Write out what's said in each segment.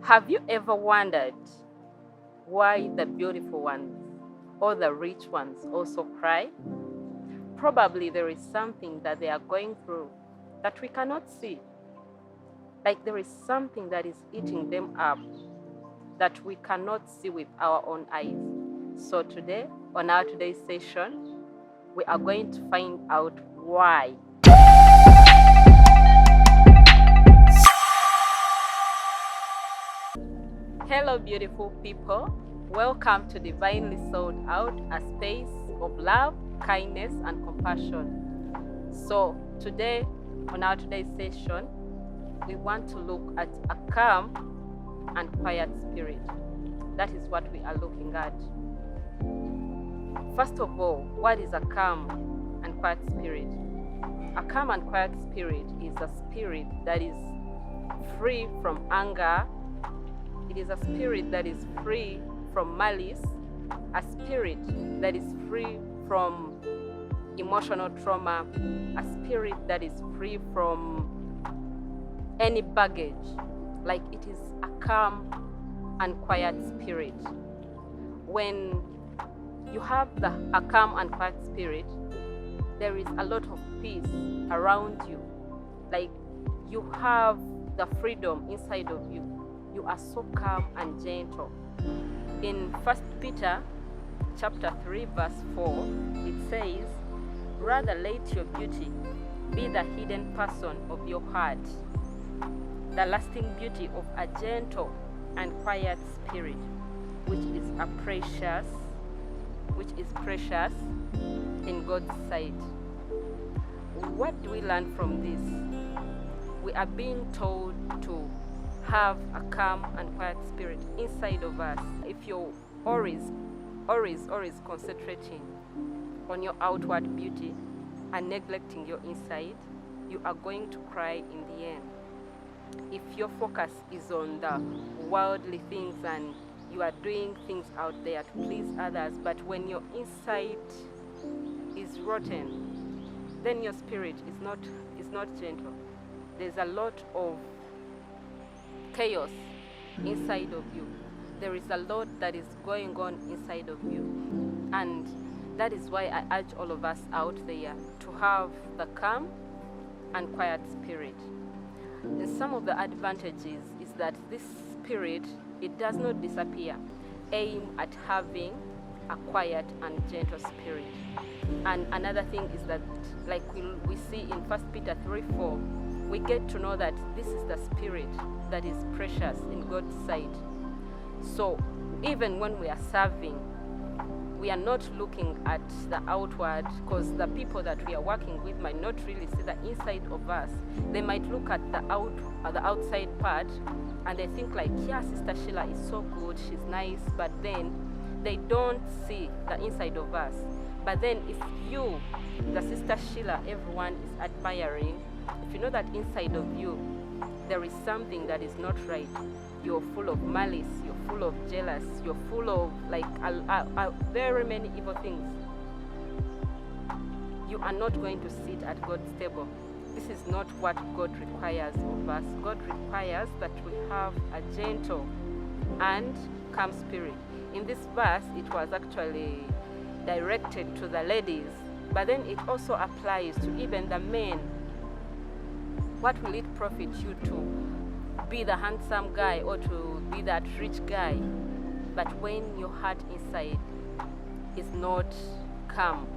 Have you ever wondered why the beautiful ones or the rich ones also cry? Probably there is something that they are going through that we cannot see. Like there is something that is eating them up that we cannot see with our own eyes. So today, on our today's session, we are going to find out why. Hello, beautiful people. Welcome to Divinely Sold Out, a space of love, kindness, and compassion. So today, on our today's session, we want to look at a calm and quiet spirit. That is what we are looking at. First of all, what is a calm and quiet spirit? A calm and quiet spirit is a spirit that is free from anger. It is a spirit that is free from malice, a spirit that is free from emotional trauma, a spirit that is free from any baggage. Like it is a calm and quiet spirit. When you have a calm and quiet spirit, there is a lot of peace around you. Like you have the freedom inside of you. You are so calm and gentle. In 1 Peter chapter 3 verse 4, it says, "Rather let your beauty be the hidden person of your heart, the lasting beauty of a gentle and quiet spirit, which is precious in God's sight." What do we learn from this? We are being told to have a calm and quiet spirit inside of us. If you're always concentrating on your outward beauty and neglecting your inside, you are going to cry in the end. If your focus is on the worldly things and you are doing things out there to please others, but when your inside is rotten, then your spirit is not gentle. There's a lot of chaos inside of you. There is a lot that is going on inside of you. And that is why I urge all of us out there to have the calm and quiet spirit. And some of the advantages is that this spirit, it does not disappear. Aim at having a quiet and gentle spirit. And another thing is that, like we see in 1 Peter 3:4, we get to know that this is the spirit that is precious in God's sight. So even when we are serving, we are not looking at the outward, because the people that we are working with might not really see the inside of us. They might look at the outside part and they think like, yeah, Sister Sheila is so good, she's nice, but then they don't see the inside of us. But then if you, the Sister Sheila everyone is admiring, if you know that inside of you there is something that is not right, you're full of malice, you're full of jealous, you're full of like very many evil things, you are not going to sit at God's table. This is not what God requires of us. God requires that we have a gentle and calm spirit. In this verse, it was actually directed to the ladies, but then it also applies to even the men. What will it profit you to be the handsome guy or to be that rich guy, but when your heart inside is not calm?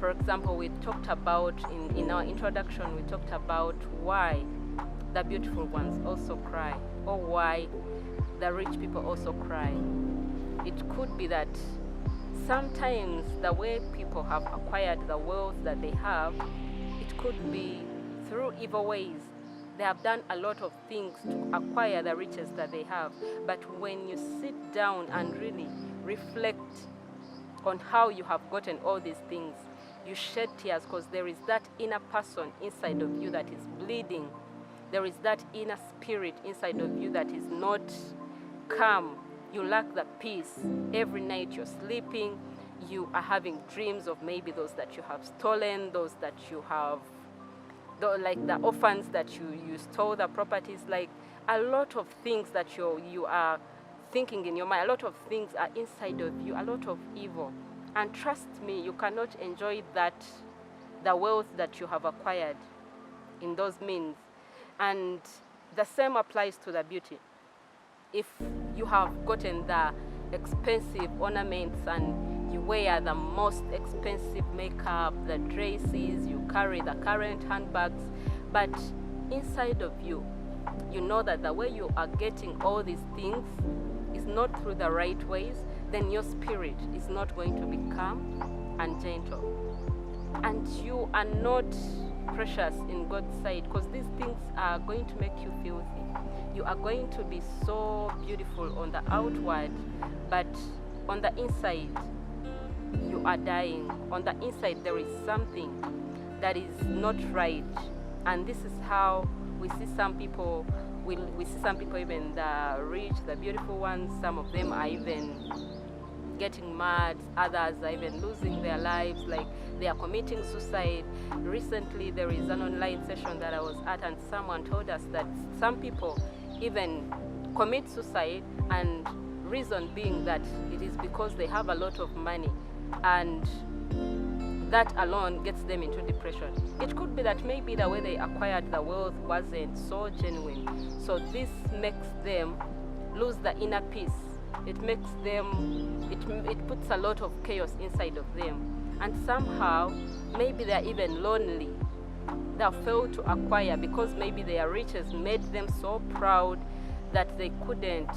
For example, we talked about in our introduction, we talked about why the beautiful ones also cry, or why the rich people also cry. It could be that sometimes the way people have acquired the wealth that they have, it could be through evil ways. They have done a lot of things to acquire the riches that they have. But when you sit down and really reflect on how you have gotten all these things, you shed tears, because there is that inner person inside of you that is bleeding. There is that inner spirit inside of you that is not calm. You lack the peace. Every night you're sleeping, you are having dreams of maybe those that you have stolen, those that you have, like the orphans that you stole the properties. Like a lot of things that you are thinking in your mind, a lot of things are inside of you, a lot of evil. And trust me, you cannot enjoy the wealth that you have acquired in those means. And the same applies to the beauty. If you have gotten the expensive ornaments and you wear the most expensive makeup, the dresses, you carry the current handbags, but inside of you, you know that the way you are getting all these things is not through the right ways, then your spirit is not going to be calm and gentle. And you are not precious in God's sight, because these things are going to make you filthy. You are going to be so beautiful on the outward, but on the inside, you are dying. On the inside, there is something that is not right. And this is how we see some people, we see some people, even the rich, the beautiful ones, some of them are even getting mad, others are even losing their lives, like they are committing suicide. Recently, there is an online session that I was at, and someone told us that some people even commit suicide, and reason being that it is because they have a lot of money, and that alone gets them into depression. It could be that maybe the way they acquired the wealth wasn't so genuine, so this makes them lose the inner peace. It makes them, it puts a lot of chaos inside of them, and somehow maybe they're even lonely. They failed to acquire because maybe their riches made them so proud that they couldn't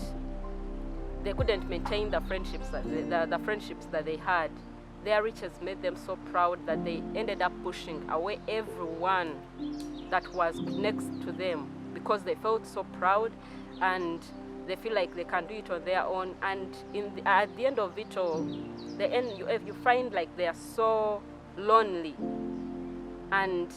maintain the friendships the friendships that they had. Their riches made them so proud that they ended up pushing away everyone that was next to them, because they felt so proud and they feel like they can do it on their own. And at the end of it all, you find like they are so lonely, and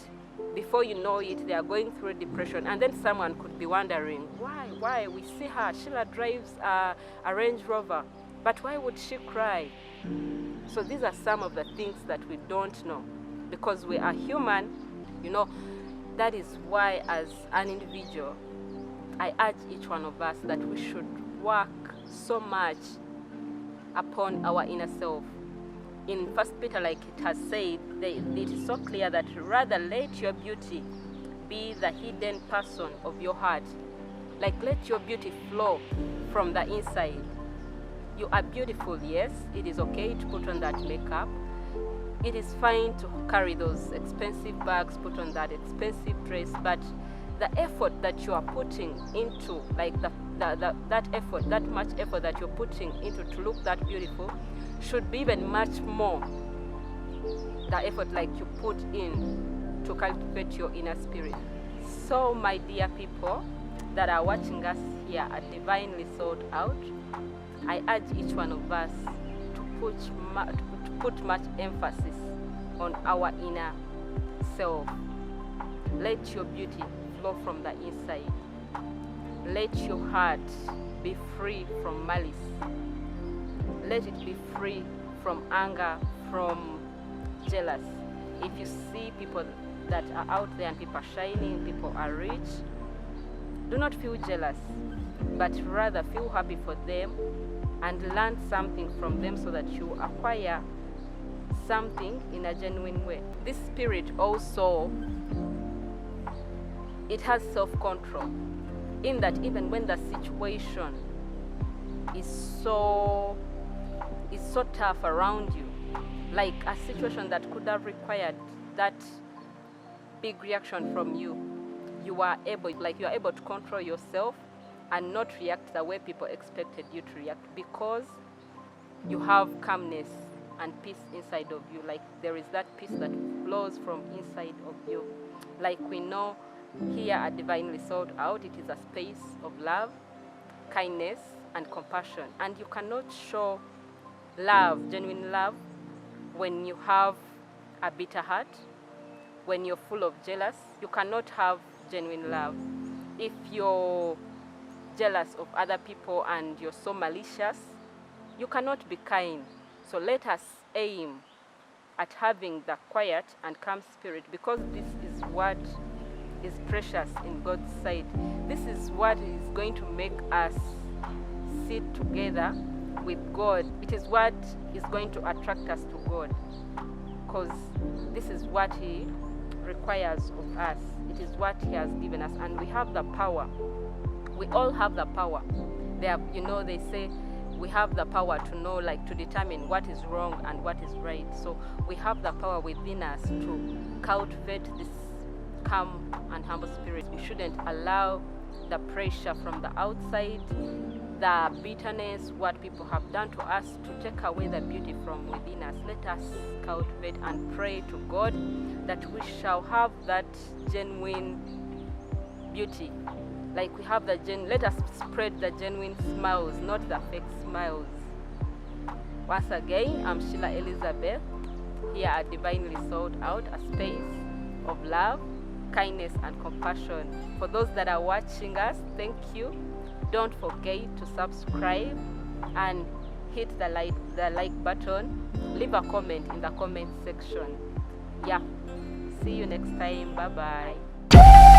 before you know it, they are going through depression. And then someone could be wondering, why? We see her, Sheila drives a Range Rover, but why would she cry? So these are some of the things that we don't know, because we are human, you know. That is why, as an individual, I urge each one of us that we should work so much upon our inner self. In 1 Peter, like it has said, it is so clear that rather let your beauty be the hidden person of your heart. Like, let your beauty flow from the inside. You are beautiful, yes. It is okay to put on that makeup. It is fine to carry those expensive bags, put on that expensive dress, but the effort that you are putting into, like that effort, that much effort that you're putting into to look that beautiful, should be even much more the effort like you put in to cultivate your inner spirit. So my dear people that are watching us here at Divinely Sold Out, I urge each one of us to put much emphasis on our inner self. Let your beauty flow from the inside. Let your heart be free from malice. Let it be free from anger, from jealous. If you see people that are out there and people are shining, people are rich, do not feel jealous, but rather feel happy for them and learn something from them, so that you acquire something in a genuine way. This spirit also, it has self-control, in that even when the situation is so tough around you, like a situation that could have required that big reaction from you, you are able to control yourself and not react the way people expected you to react, because you have calmness and peace inside of you. Like, there is that peace that flows from inside of you. Like we know here at Divinely Sold Out, it is a space of love, kindness, and compassion. And you cannot show love, genuine love, when you have a bitter heart, when you're full of jealous. You cannot have genuine love. If you're jealous of other people and you're so malicious, you cannot be kind. So let us aim at having the quiet and calm spirit, because this is what is precious in God's sight. This is what is going to make us sit together with God. It is what is going to attract us to God, because this is what He requires of us. It is what He has given us, and we have the power. We all have the power. They say we have the power to know, like, to determine what is wrong and what is right. So we have the power within us to cultivate this calm and humble spirit. We shouldn't allow the pressure from the outside, the bitterness, what people have done to us, to take away the beauty from within us. Let us cultivate and pray to God that we shall have that genuine beauty. Like we have let us spread the genuine smiles, not the fake smiles. Once again, I'm Sheila Elizabeth, here at Divinely Sold Out, a space of love, kindness, and compassion. For those that are watching us, thank you. Don't forget to subscribe and hit the like button. Leave a comment in the comment section. Yeah. See you next time. Bye-bye.